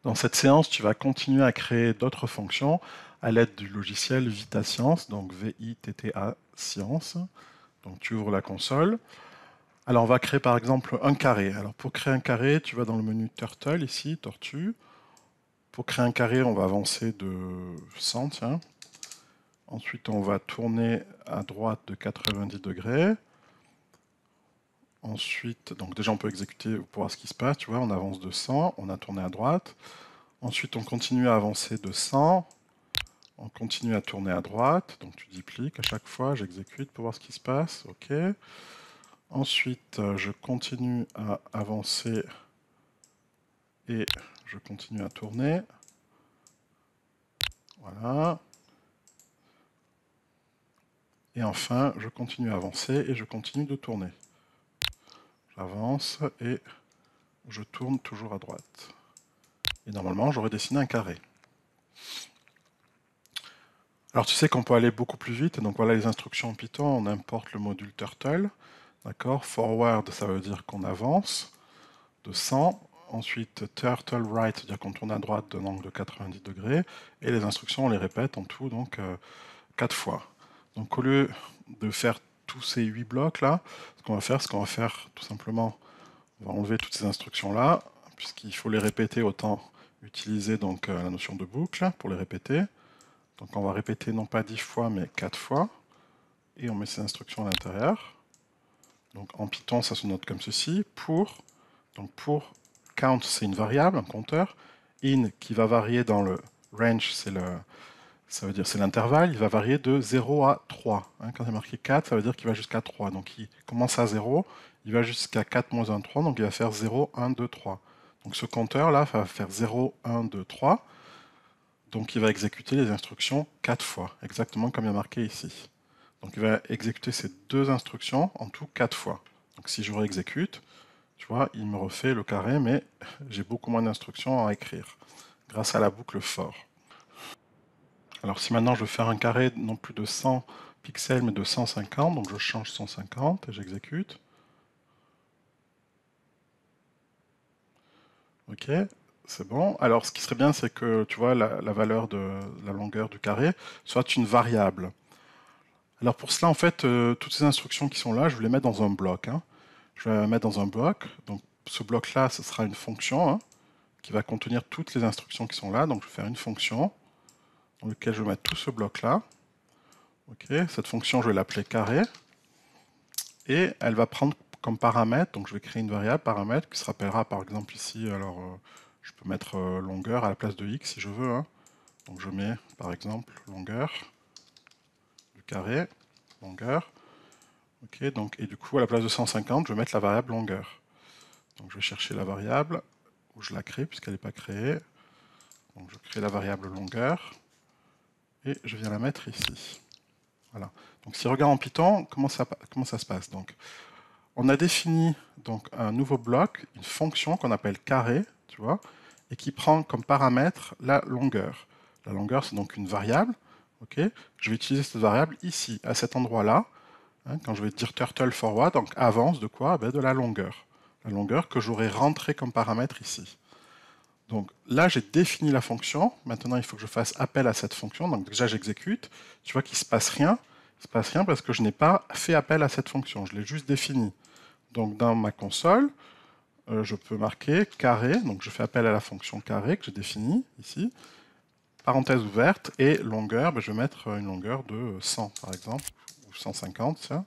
Dans cette séance, tu vas continuer à créer d'autres fonctions à l'aide du logiciel VitaScience, donc V-I-T-T-A Science. Donc tu ouvres la console. Alors on va créer par exemple un carré. Alors pour créer un carré, tu vas dans le menu Turtle ici, tortue. Pour créer un carré, on va avancer de 100, tiens. Ensuite, on va tourner à droite de 90 degrés. Ensuite, donc déjà on peut exécuter pour voir ce qui se passe, tu vois, on avance de 100, on a tourné à droite. Ensuite, on continue à avancer de 100, on continue à tourner à droite, donc tu dupliques à chaque fois, j'exécute pour voir ce qui se passe, ok. Ensuite, je continue à avancer et je continue à tourner. Voilà. Et enfin, je continue à avancer et je continue de tourner. J'avance et je tourne toujours à droite. Et normalement, j'aurais dessiné un carré. Alors tu sais qu'on peut aller beaucoup plus vite, donc voilà les instructions en Python, on importe le module turtle, d'accord. Forward, ça veut dire qu'on avance de 100, ensuite turtle right, c'est-à-dire qu'on tourne à droite d'un angle de 90 degrés, et les instructions on les répète en tout donc 4 fois. Donc au lieu de faire tous ces 8 blocs là, ce qu'on va faire, tout simplement, on va enlever toutes ces instructions là, puisqu'il faut les répéter, autant utiliser donc la notion de boucle pour les répéter. Donc on va répéter non pas 10 fois, mais 4 fois. Et on met ces instructions à l'intérieur. Donc en Python, ça se note comme ceci. Donc pour count, c'est une variable, un compteur. In, qui va varier dans le range, ça veut dire c'est l'intervalle, il va varier de 0 à 3. Quand c'est marqué 4, ça veut dire qu'il va jusqu'à 3. Donc il commence à 0, il va jusqu'à 4 moins 1, 3, donc il va faire 0, 1, 2, 3. Donc ce compteur-là va faire 0, 1, 2, 3. Donc il va exécuter les instructions 4 fois, exactement comme il y a marqué ici. Donc il va exécuter ces deux instructions en tout 4 fois. Donc si je réexécute, tu vois, il me refait le carré, mais j'ai beaucoup moins d'instructions à écrire, grâce à la boucle for. Alors si maintenant je veux faire un carré non plus de 100 pixels, mais de 150, donc je change 150 et j'exécute. Ok, c'est bon. Alors ce qui serait bien, c'est que tu vois la valeur de la longueur du carré soit une variable. Alors pour cela, en fait, toutes ces instructions qui sont là, je vais les mettre dans un bloc. Je vais les mettre dans un bloc. Donc ce bloc-là, ce sera une fonction qui va contenir toutes les instructions qui sont là. Donc je vais faire une fonction dans laquelle je vais mettre tout ce bloc-là. Ok, cette fonction, je vais l'appeler carré. Et elle va prendre comme paramètre, donc je vais créer une variable paramètre qui se rappellera par exemple ici, alors je peux mettre longueur à la place de x si je veux. Donc je mets par exemple longueur du carré, longueur. Ok, donc, et du coup, à la place de 150, je vais mettre la variable longueur. Donc je vais chercher la variable, où je la crée, puisqu'elle n'est pas créée. Donc je crée la variable longueur, et je viens la mettre ici. Voilà. Donc si on regarde en Python, comment ça se passe? Donc, on a défini donc, un nouveau bloc, une fonction qu'on appelle carré, tu vois, et qui prend comme paramètre la longueur. La longueur, c'est donc une variable. Ok, je vais utiliser cette variable ici, à cet endroit-là. Quand je vais dire turtle forward, donc avance de quoi? De la longueur. La longueur que j'aurais rentrée comme paramètre ici. Donc là, j'ai défini la fonction. Maintenant, il faut que je fasse appel à cette fonction. Donc déjà, j'exécute. Tu vois qu'il ne se passe rien. Il ne se passe rien parce que je n'ai pas fait appel à cette fonction. Je l'ai juste définie. Donc dans ma console, je peux marquer carré. Donc je fais appel à la fonction carré que j'ai définie ici. Parenthèse ouverte. Et longueur, je vais mettre une longueur de 100 par exemple. Ou 150, tiens.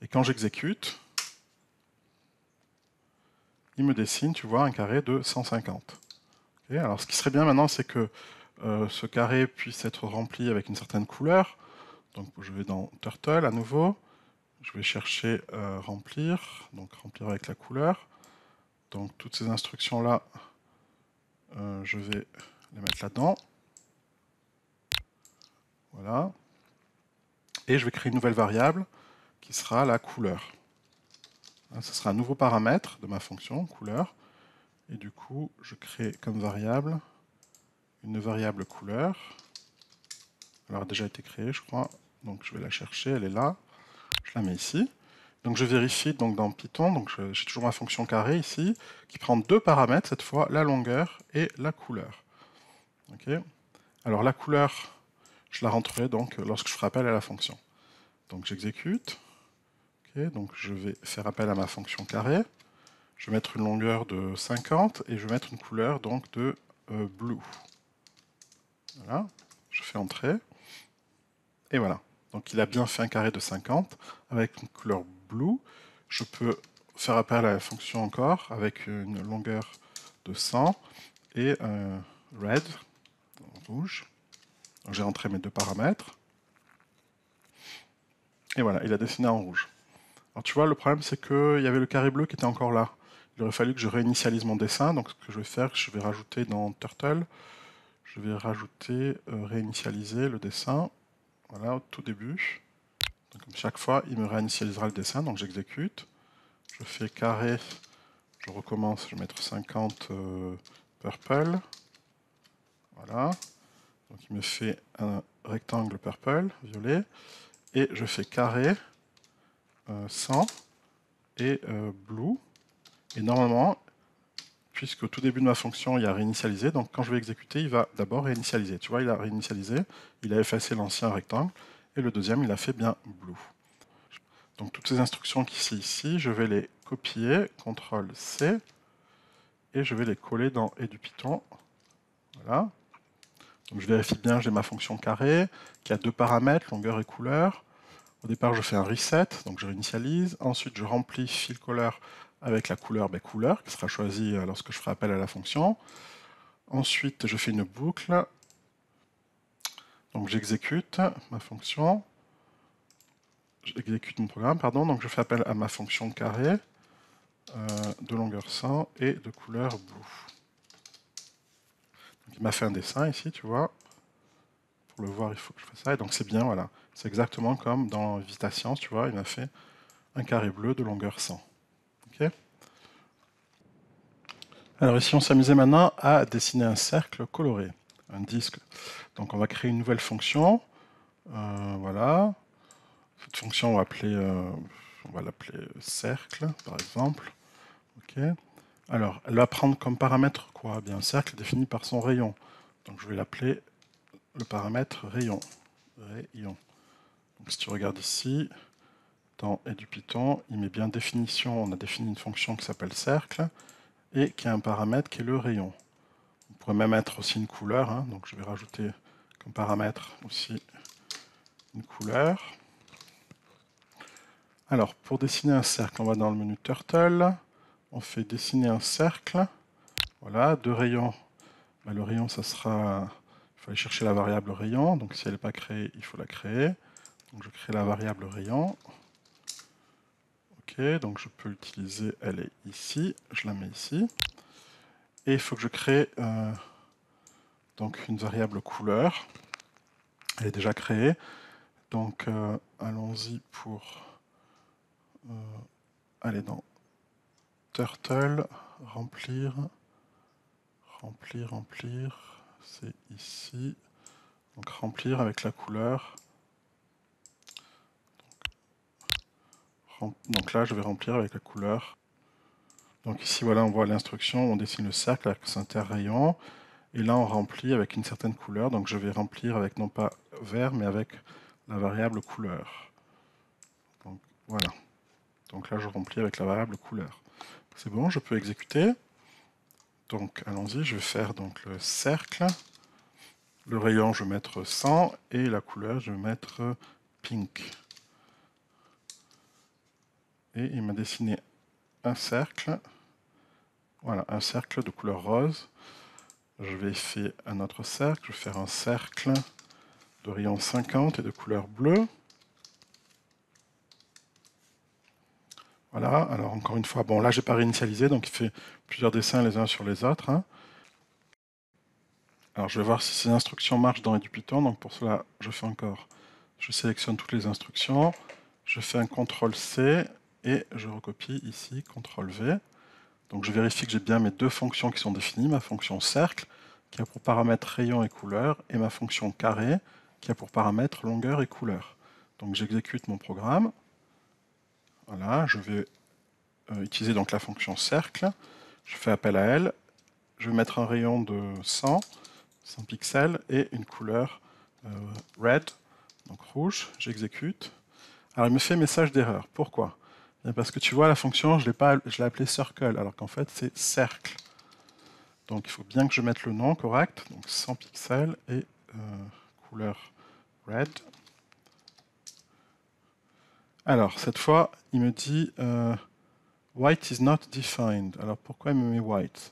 Et quand j'exécute, il me dessine, tu vois, un carré de 150. Okay, alors ce qui serait bien maintenant, c'est que ce carré puisse être rempli avec une certaine couleur. Donc je vais dans Turtle à nouveau. Je vais chercher remplir, donc remplir avec la couleur. Donc toutes ces instructions-là, je vais les mettre là-dedans. Voilà. Et je vais créer une nouvelle variable qui sera la couleur. Ce sera un nouveau paramètre de ma fonction, couleur. Et du coup, je crée comme variable une variable couleur. Alors, elle a déjà été créée, je crois. Donc, je vais la chercher, elle est là. Je la mets ici. Donc je vérifie donc dans Python, donc j'ai toujours ma fonction carré ici, qui prend deux paramètres cette fois, la longueur et la couleur. Ok. Alors la couleur, je la rentrerai donc lorsque je ferai appel à la fonction. Donc j'exécute. Okay, donc je vais faire appel à ma fonction carré. Je vais mettre une longueur de 50 et je vais mettre une couleur donc de blue. Voilà. Je fais entrer. Et voilà. Donc il a bien fait un carré de 50 avec une couleur blue. Je peux faire appel à la fonction encore avec une longueur de 100 et un red, rouge. J'ai rentré mes deux paramètres. Et voilà, il a dessiné en rouge. Alors tu vois, le problème c'est qu'il y avait le carré bleu qui était encore là. Il aurait fallu que je réinitialise mon dessin. Donc ce que je vais faire, je vais rajouter dans Turtle, je vais rajouter réinitialiser le dessin. Voilà, au tout début. Donc, comme chaque fois, il me réinitialisera le dessin. Donc j'exécute. Je fais carré. Je recommence. Je vais mettre 50 purple. Voilà. Donc il me fait un rectangle purple, violet. Et je fais carré 100 et blue. Et normalement, puisque au tout début de ma fonction, il y a réinitialisé, donc quand je vais exécuter, il va d'abord réinitialiser. Tu vois, il a réinitialisé, il a effacé l'ancien rectangle, et le deuxième, il a fait bien blue. Donc toutes ces instructions qui sont ici, je vais les copier, CTRL-C, et je vais les coller dans et du Python. Voilà. Donc je vérifie bien, j'ai ma fonction carré, qui a deux paramètres, longueur et couleur. Au départ, je fais un reset, donc je réinitialise. Ensuite, je remplis fill color avec la couleur couleur, qui sera choisie lorsque je ferai appel à la fonction. Ensuite, je fais une boucle. Donc j'exécute ma fonction. J'exécute mon programme, pardon. Donc je fais appel à ma fonction carré de longueur 100 et de couleur blue. Donc il m'a fait un dessin ici, tu vois. Pour le voir, il faut que je fasse ça. Et donc c'est bien, voilà. C'est exactement comme dans Vita Science, tu vois. Il m'a fait un carré bleu de longueur 100. Ok. Alors ici, on s'amusait maintenant à dessiner un cercle coloré, un disque. Donc on va créer une nouvelle fonction. Voilà. Cette fonction, on va l'appeler cercle, par exemple. Ok. Alors, elle va prendre comme paramètre quoi? Bien, un cercle défini par son rayon. Donc je vais l'appeler le paramètre rayon. Rayon. Donc si tu regardes ici, dans et du Python, il met bien définition. On a défini une fonction qui s'appelle cercle et qui a un paramètre qui est le rayon. On pourrait même mettre aussi une couleur. Hein, donc je vais rajouter comme paramètre aussi une couleur. Alors, pour dessiner un cercle, on va dans le menu Turtle. On fait dessiner un cercle. Voilà, deux rayons. Ben, le rayon, ça sera... Il faut aller chercher la variable rayon. Donc si elle n'est pas créée, il faut la créer. Donc je crée la variable rayon. Ok, donc je peux l'utiliser. Elle est ici. Je la mets ici. Et il faut que je crée donc une variable couleur. Elle est déjà créée. Donc allons-y pour aller dans Turtle, remplir, c'est ici. Donc remplir avec la couleur. Donc là, je vais remplir avec la couleur. Donc ici, voilà, on voit l'instruction, on dessine le cercle avec cet interrayon. Et là, on remplit avec une certaine couleur. Donc je vais remplir avec non pas vert, mais avec la variable couleur. Donc voilà. Donc là, je remplis avec la variable couleur. C'est bon, je peux exécuter. Donc allons-y, je vais faire donc le cercle. Le rayon, je vais mettre 100 et la couleur, je vais mettre pink. Et il m'a dessiné un cercle. Voilà, un cercle de couleur rose. Je vais faire un autre cercle. Je vais faire un cercle de rayon 50 et de couleur bleue. Voilà, alors encore une fois, bon là j'ai pas réinitialisé, donc il fait plusieurs dessins les uns sur les autres. Hein. Alors je vais voir si ces instructions marchent dans du Python, donc pour cela je fais encore, je sélectionne toutes les instructions, je fais un CTRL-C et je recopie ici, CTRL-V. Donc je vérifie que j'ai bien mes deux fonctions qui sont définies, ma fonction cercle qui a pour paramètre rayon et couleur, et ma fonction carré qui a pour paramètre longueur et couleur. Donc j'exécute mon programme. Voilà, je vais utiliser donc la fonction cercle. Je fais appel à elle. Je vais mettre un rayon de 100 pixels et une couleur red, donc rouge. J'exécute. Alors il me fait message d'erreur. Pourquoi? Bien parce que tu vois, la fonction, je l'ai appelée circle, alors qu'en fait c'est cercle. Donc il faut bien que je mette le nom correct. Donc 100 pixels et couleur red. Alors cette fois, il me dit white is not defined. Alors pourquoi il me met white?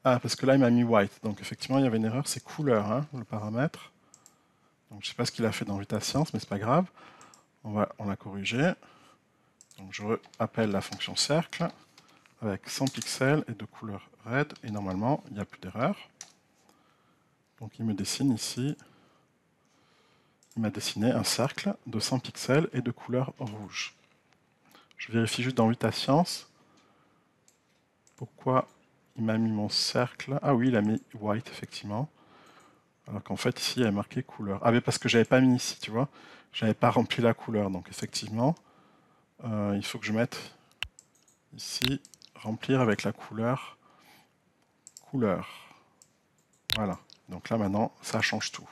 Ah, parce que là il m'a mis white. Donc effectivement il y avait une erreur, c'est couleur, hein, le paramètre. Donc je ne sais pas ce qu'il a fait dans Vita Science, mais c'est pas grave. On l'a corrigé. Donc je appelle la fonction cercle avec 100 pixels et de couleur red. Et normalement, il n'y a plus d'erreur. Donc il me dessine ici, il m'a dessiné un cercle de 100 pixels et de couleur rouge. Je vérifie juste dans Vita Science. Pourquoi il m'a mis mon cercle? Ah oui, il a mis white, effectivement. Alors qu'en fait, ici, il y a marqué couleur. Ah mais parce que j'avais pas mis ici, tu vois. J'avais pas rempli la couleur. Donc effectivement, il faut que je mette ici, remplir avec la couleur. Voilà. Donc là, maintenant, ça change tout.